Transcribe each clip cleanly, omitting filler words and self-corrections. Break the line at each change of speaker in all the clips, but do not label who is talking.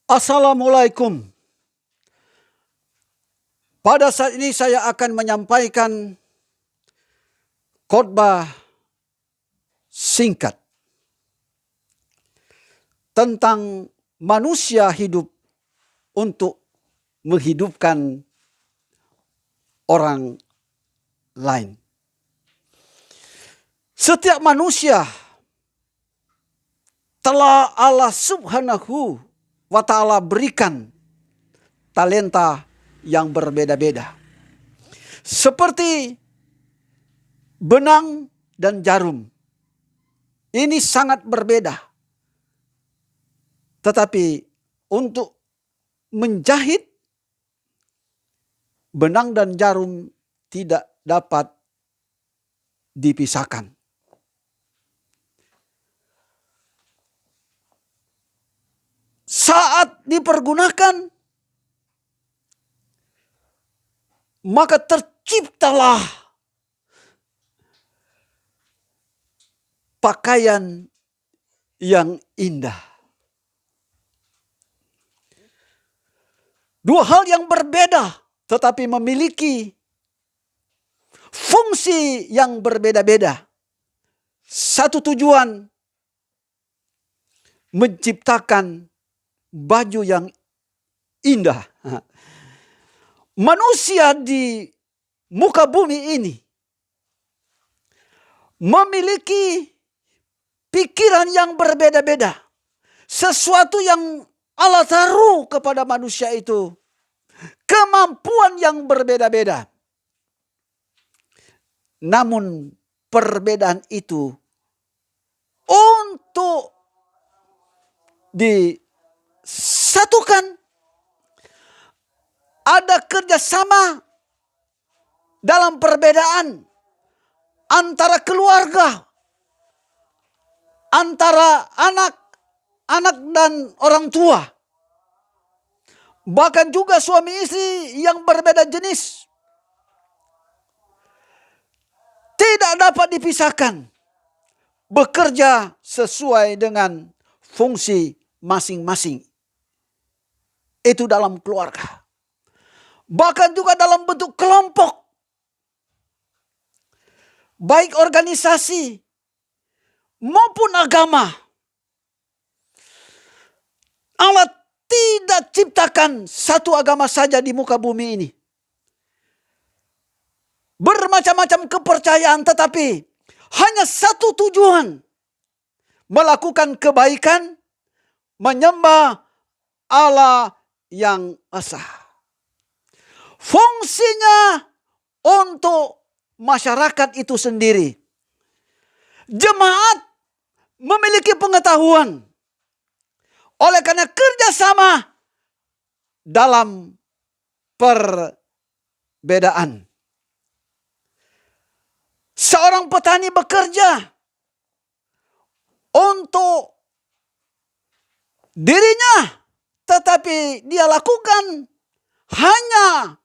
Assalamualaikum. Pada saat ini saya akan menyampaikan khotbah singkat tentang manusia hidup untuk menghidupkan orang lain. Setiap manusia telah Allah Subhanahu wa Ta'ala berikan talenta yang berbeda-beda. Seperti benang dan jarum. Ini sangat berbeda. Tetapi untuk menjahit benang dan jarum tidak dapat dipisahkan. Saat dipergunakan, maka terciptalah pakaian yang indah. Dua hal yang berbeda tetapi memiliki fungsi yang berbeda-beda. Satu tujuan menciptakan baju yang indah. Manusia di muka bumi ini memiliki pikiran yang berbeda-beda. Sesuatu yang Allah taruh kepada manusia itu kemampuan yang berbeda-beda. Namun perbedaan itu untuk disatukan, ada kerjasama dalam perbedaan antara keluarga, antara anak dan orang tua. Bahkan juga suami istri yang berbeda jenis. Tidak dapat dipisahkan. Bekerja sesuai dengan fungsi masing-masing. Itu dalam keluarga. Bahkan juga dalam bentuk kelompok. Baik organisasi maupun agama. Allah tidak ciptakan satu agama saja di muka bumi ini. Bermacam-macam kepercayaan, tetapi hanya satu tujuan. Melakukan kebaikan, menyembah Allah yang esa. Fungsinya untuk masyarakat itu sendiri. Jemaat memiliki pengetahuan. Oleh karena kerjasama dalam perbedaan. Seorang petani bekerja untuk dirinya, tetapi dia lakukan hanya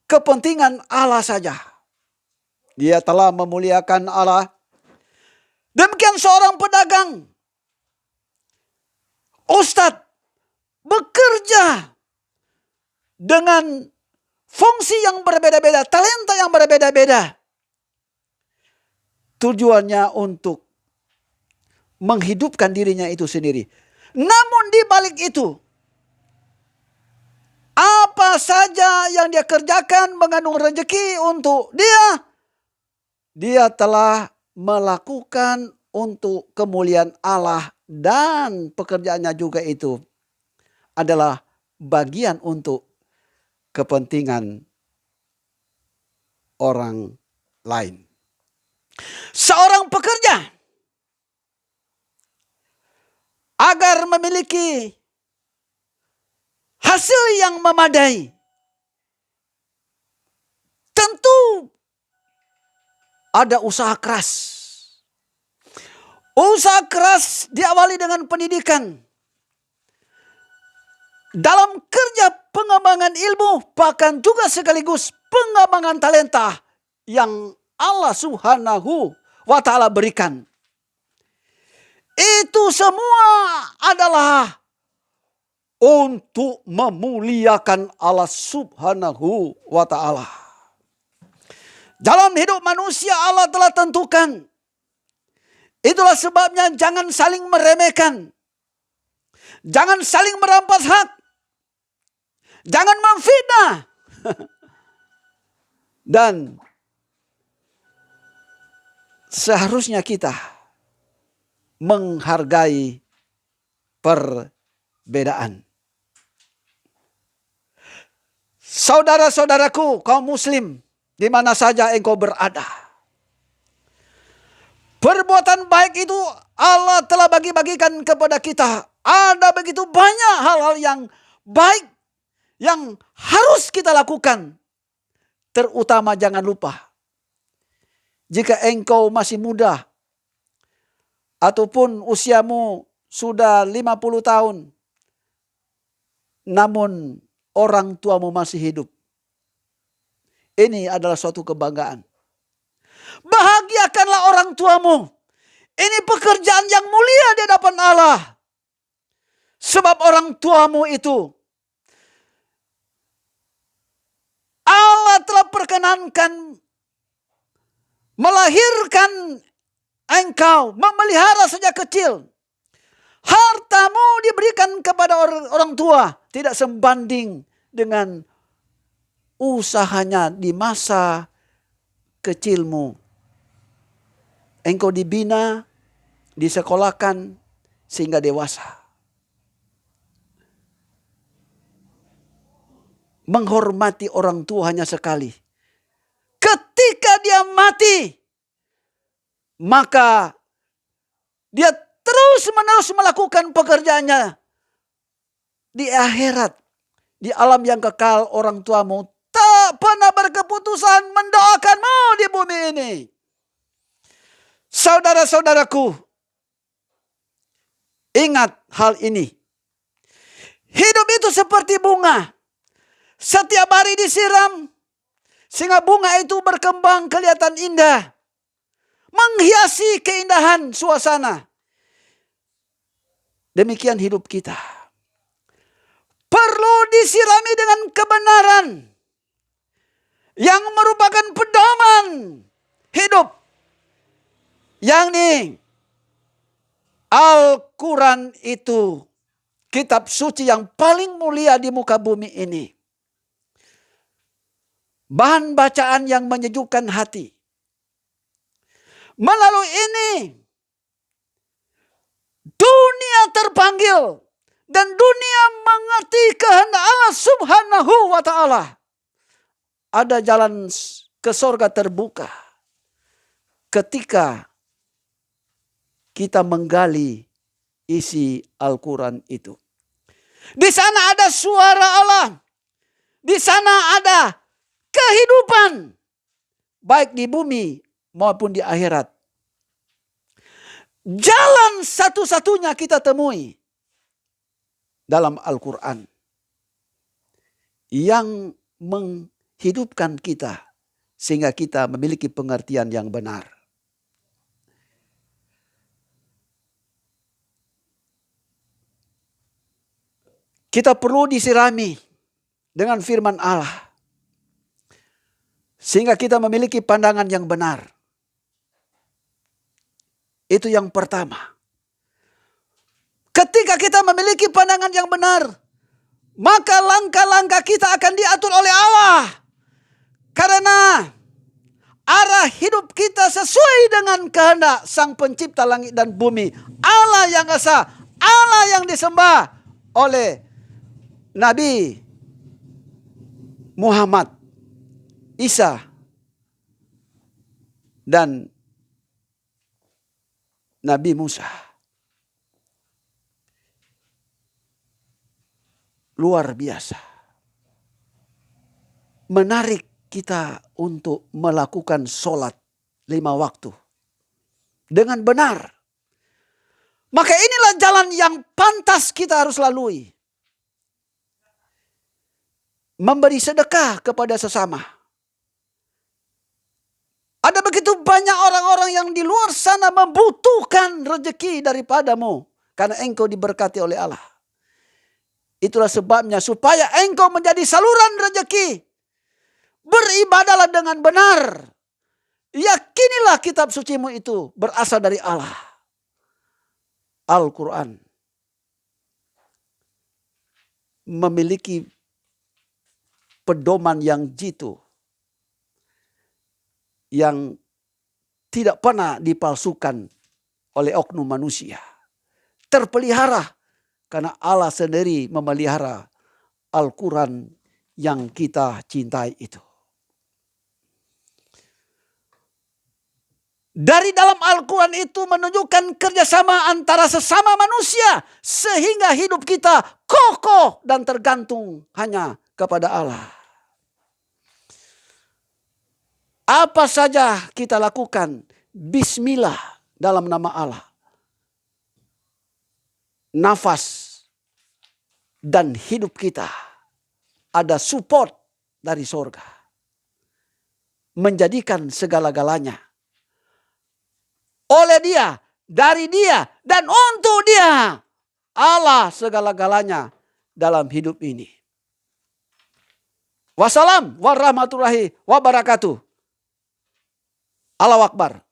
kepentingan Allah saja. Dia telah memuliakan Allah. Demikian seorang pedagang, ustadz, bekerja dengan fungsi yang berbeda-beda, talenta yang berbeda-beda. Tujuannya untuk menghidupkan dirinya itu sendiri. Namun di balik itu, apa saja yang dia kerjakan mengandung rezeki untuk dia. Dia telah melakukan untuk kemuliaan Allah, dan pekerjaannya juga itu adalah bagian untuk kepentingan orang lain. Seorang pekerja agar memiliki hasil yang memadai, tentu ada usaha keras. Usaha keras diawali dengan pendidikan. Dalam kerja pengembangan ilmu, bahkan juga sekaligus pengembangan talenta yang Allah Subhanahu wa Ta'ala berikan. Itu semua adalah untuk memuliakan Allah Subhanahu wa ta'ala. Dalam hidup manusia Allah telah tentukan. Itulah sebabnya jangan saling meremehkan. Jangan saling merampas hak. Jangan memfitnah. Dan seharusnya kita menghargai perbedaan. Saudara-saudaraku kaum muslim, di mana saja engkau berada. Perbuatan baik itu Allah telah bagi-bagikan kepada kita. Ada begitu banyak hal-hal yang baik yang harus kita lakukan. Terutama jangan lupa, jika engkau masih muda ataupun usiamu sudah 50 tahun, namun orang tuamu masih hidup. Ini adalah suatu kebanggaan. Bahagiakanlah orang tuamu. Ini pekerjaan yang mulia di hadapan Allah. Sebab orang tuamu itu Allah telah perkenankan melahirkan engkau, memelihara sejak kecil. Hartamu diberikan kepada orang tua tidak sebanding dengan usahanya di masa kecilmu. Engkau dibina, disekolahkan sehingga dewasa. Menghormati orang tua hanya sekali. Ketika dia mati, maka dia terus-menerus melakukan pekerjaannya di akhirat. Di alam yang kekal, orang tuamu tak pernah berkeputusan mendoakanmu di bumi ini. Saudara-saudaraku, ingat hal ini. Hidup itu seperti bunga. Setiap hari disiram, sehingga bunga itu berkembang kelihatan indah. Menghiasi keindahan suasana. Demikian hidup kita. Perlu disirami dengan kebenaran. Yang merupakan pedoman hidup. Yakni Al-Quran itu kitab suci yang paling mulia di muka bumi ini. Bahan bacaan yang menyejukkan hati. Melalui ini dunia terpanggil dan dunia mengerti kehendak Allah Subhanahu wa ta'ala. Ada jalan ke sorga terbuka ketika kita menggali isi Al-Quran itu. Di sana ada suara Allah. Di sana ada kehidupan. Baik di bumi maupun di akhirat. Jalan satu-satunya kita temui dalam Al-Quran. Yang menghidupkan kita. Sehingga kita memiliki pengertian yang benar. Kita perlu disirami dengan firman Allah. Sehingga kita memiliki pandangan yang benar. Itu yang pertama. Ketika kita memiliki pandangan yang benar, maka langkah-langkah kita akan diatur oleh Allah. Karena arah hidup kita sesuai dengan kehendak Sang Pencipta langit dan bumi. Allah yang esa, Allah yang disembah oleh Nabi Muhammad, Isa, dan Nabi Musa. Luar biasa. Menarik kita untuk melakukan sholat 5 waktu. Dengan benar. Maka inilah jalan yang pantas kita harus lalui. Memberi sedekah kepada sesama. Ada begitu banyak orang-orang yang di luar sana membutuhkan rezeki daripadamu. Karena engkau diberkati oleh Allah. Itulah sebabnya supaya engkau menjadi saluran rezeki. Beribadalah dengan benar. Yakinilah kitab sucimu itu berasal dari Allah. Al-Quran memiliki pedoman yang jitu, yang tidak pernah dipalsukan oleh oknum manusia. Terpelihara karena Allah sendiri memelihara Al-Quran yang kita cintai itu. Dari dalam Al-Quran itu menunjukkan kerjasama antara sesama manusia. Sehingga hidup kita kokoh dan tergantung hanya kepada Allah. Apa saja kita lakukan, bismillah dalam nama Allah. Nafas dan hidup kita ada support dari sorga. Menjadikan segala-galanya oleh Dia, dari Dia, dan untuk Dia. Allah segala-galanya dalam hidup ini. Wassalam warahmatullahi wabarakatuh. Allahu Akbar.